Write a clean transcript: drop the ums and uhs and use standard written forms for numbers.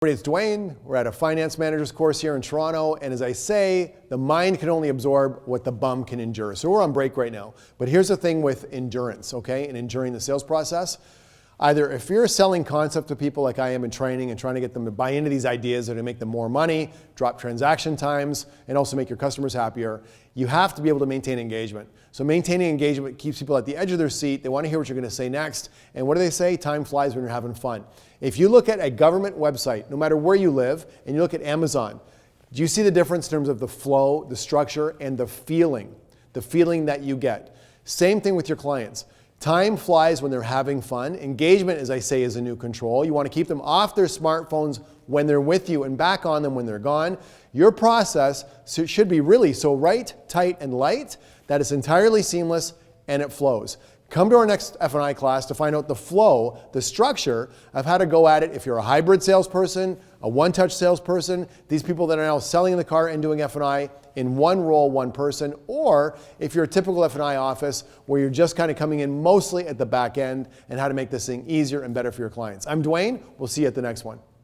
It's Dwayne. We're at a finance manager's course here in Toronto, and as I say, the mind can only absorb what the bum can endure. So we're on break right now. But here's the thing with endurance, okay, and enduring the sales process. Either if you're selling concept to people like I am in training and trying to get them to buy into these ideas that are going to make them more money, drop transaction times, and also make your customers happier, you have to be able to maintain engagement. So maintaining engagement keeps people at the edge of their seat. They want to hear what you're going to say next. And what do they say? Time flies when you're having fun. If you look at a government website, no matter where you live, and you look at Amazon, do you see the difference in terms of the flow, the structure, and the feeling that you get? Same thing with your clients. Time flies when they're having fun. Engagement, as I say, is a new control. You want to keep them off their smartphones when they're with you and back on them when they're gone. Your process should be really so right, tight, and light that it's entirely seamless and it flows. Come to our next F&I class to find out the flow, the structure of how to go at it if you're a hybrid salesperson, a one-touch salesperson, these people that are now selling the car and doing F&I in one role, one person, or if you're a typical F&I office where you're just kind of coming in mostly at the back end and how to make this thing easier and better for your clients. I'm Dwayne. We'll see you at the next one.